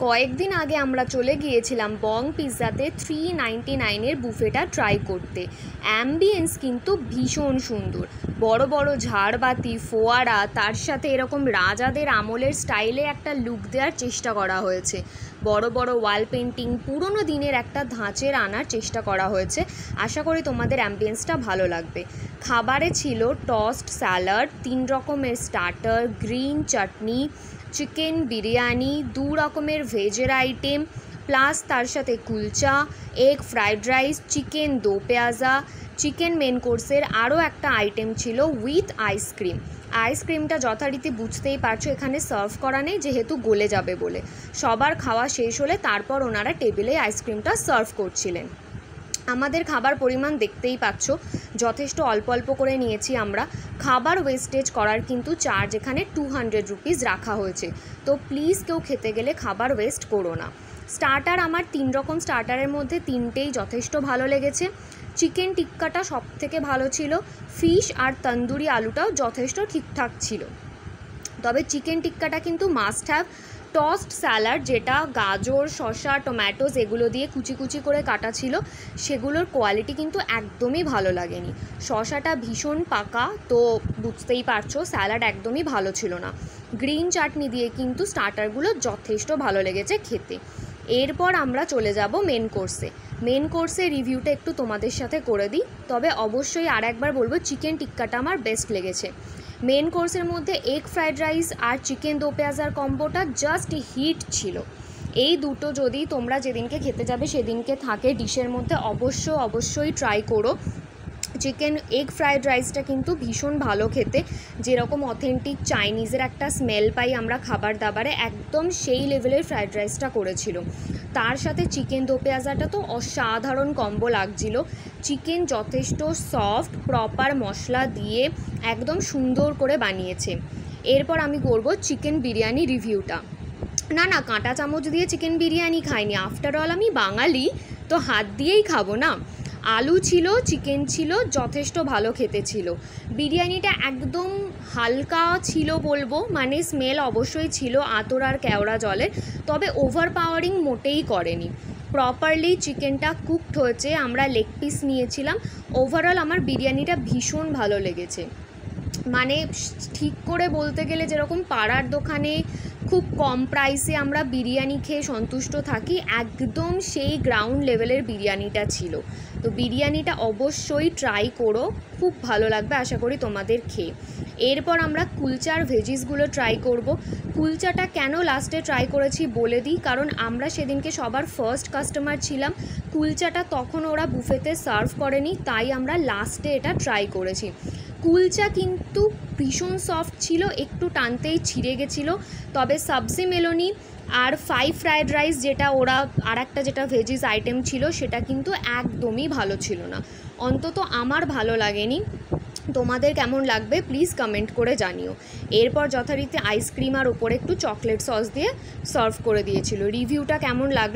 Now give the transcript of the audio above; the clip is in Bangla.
কয়েকদিন আগে আমরা চলে গিয়েছিলাম বং পিৎজাতে 399 বুফেটা ট্রাই করতে। অ্যাম্বিয়েন্স কিন্তু ভীষণ সুন্দর, বড় বড় ঝাড়বাতি, ফোয়ারা, তার সাথে এরকম রাজাদের আমলের স্টাইলে একটা লুক দেওয়ার চেষ্টা করা হয়েছে। বড় বড় ওয়াল পেন্টিং, পুরনো দিনের একটা ধাঁচের আনার চেষ্টা করা হয়েছে। আশা করি তোমাদের অ্যাম্বিয়েন্সটা ভালো লাগবে। খাবারে ছিল টস্ট স্যালাড, 3 রকমের স্টার্টার, গ্রিন চাটনি, চিকেন বিরিয়ানি, 2 রকমের ভেজের আইটেম, প্লাস তার সাথে kulcha, egg fried rice, chicken দো পেঁয়াজা, চিকেন মেন কোর্সের আরও একটা আইটেম ছিল উইথ আইসক্রিম। আইসক্রিমটা যথারীতি বুঝতেই পারছো এখানে সার্ভ করা নেই, যেহেতু গলে যাবে বলে। সবার খাওয়া শেষ হলে তারপর ওনারা টেবিলে আইসক্রিমটা সার্ভ করছিলেন। আমাদের খাবার পরিমাণ দেখতেই পাচ্ছ, যথেষ্ট অল্প অল্প করে নিয়েছি আমরা। খাবার ওয়েস্টেজ করার কিন্তু চার্জ এখানে 200 রুপিস রাখা হয়েছে, তো প্লিজ কেউ খেতে গেলে খাবার ওয়েস্ট করো না। স্টার্টার আমার 3 রকম স্টার্টারের মধ্যে 3টেই যথেষ্ট ভালো লেগেছে। চিকেন টিক্কাটা সব থেকে ভালো ছিল, ফিশ আর তন্দুরি আলুটাও যথেষ্ট ঠিকঠাক ছিল। তবে চিকেন টিক্কাটা কিন্তু মাস্ট হ্যাভ। টস্ট স্যালাড, যেটা গাজর, শসা, টমেটোস এগুলো দিয়ে কুচি কুচি করে কাটা ছিল, সেগুলোর কোয়ালিটি কিন্তু একদমই ভালো লাগেনি। শসাটা ভীষণ পাকা, তো বুঝতেই পারছো স্যালাড একদমই ভালো ছিল না। গ্রিন চাটনি দিয়ে কিন্তু স্টার্টারগুলো যথেষ্ট ভালো লেগেছে খেতে। এরপর আমরা চলে যাব মেন কোর্সে। মেন কোর্সের রিভিউটা একটু তোমাদের সাথে করে দিই, তবে অবশ্যই আর একবার বলবো চিকেন টিক্কাটা আমার বেস্ট লেগেছে। মেন কোর্সের মধ্যে এগ ফ্রাইড রাইস আর চিকেন দো পেঁয়াজার কম্বোটা জাস্ট হিট ছিল। এই দুটো যদি তোমরা যেদিনকে খেতে যাবে সেদিনকে থাকে ডিশের মধ্যে, অবশ্যই ট্রাই করো। চিকেন এগ ফ্রাইড রাইসটা কিন্তু ভীষণ ভালো খেতে, যেরকম অথেন্টিক চাইনিজের একটা স্মেল পাই আমরা খাবার দাবারে, একদম সেই লেভেলের ফ্রাইড রাইসটা করেছিল। তার সাথে চিকেন দো পেঁয়াজাটা তো অসাধারণ কম্বো লাগছিল। চিকেন যথেষ্ট সফট, প্রপার মশলা দিয়ে একদম সুন্দর করে বানিয়েছে। এরপর আমি করব চিকেন বিরিয়ানি রিভিউটা। না, কাঁটা চামচ দিয়ে চিকেন বিরিয়ানি খাইনি, আফটার অল আমি বাঙালি, তো হাত দিয়েই খাবো না। আলু ছিল, চিকেন ছিল, যথেষ্ট ভালো খেতে ছিল। বিরিয়ানিটা একদম হালকা ছিল বলবো, মানে স্মেল অবশ্যই ছিল আতর আর কেওড়া জলের, তবে ওভার পাওয়ারিং মোটেই করেনি। প্রপারলি চিকেনটা কুকড হয়েছে, আমরা লেগ পিস নিয়েছিলাম। ওভারঅল আমার বিরিয়ানিটা ভীষণ ভালো লেগেছে। মানে ঠিক করে বলতে গেলে যেরকম পাড়ার দোকানে খুব কম প্রাইসে আমরা বিরিয়ানি খেয়ে সন্তুষ্ট থাকি, একদম সেই গ্রাউন্ড লেভেলের বিরিয়ানিটা ছিল। তো বিরিয়ানিটা অবশ্যই ট্রাই করো, খুব ভালো লাগবে আশা করি তোমাদের খেয়ে। এরপর আমরা কুলচার ভেজিসগুলো ট্রাই করব। কুলচাটা কেন লাস্টে ট্রাই করেছি বলে দিই, কারণ আমরা সেদিনকে সবার ফার্স্ট কাস্টমার ছিলাম। কুলচাটা তখন ওরা বুফেতে সার্ভ করেনি, তাই আমরা লাস্টে এটা ট্রাই করেছি। কুলচা কিন্তু ভীষণ সফট ছিল, একটু টানতেই ছিঁড়ে গেছিলো। তবে সবজি মেলোনি আর 5 ফ্রায়েড রাইস, যেটা ওরা আর একটা যেটা ভেজিস আইটেম ছিল, সেটা কিন্তু একদমই ভালো ছিল না, অন্তত আমার ভালো লাগেনি। তোমাদের কেমন লাগবে প্লিজ কমেন্ট করে জানিও। এরপর যথারীতি আইসক্রিম আর ওপরে একটু চকলেট সস দিয়ে সার্ভ করে দিয়েছিল। রিভিউটা কেমন লাগলো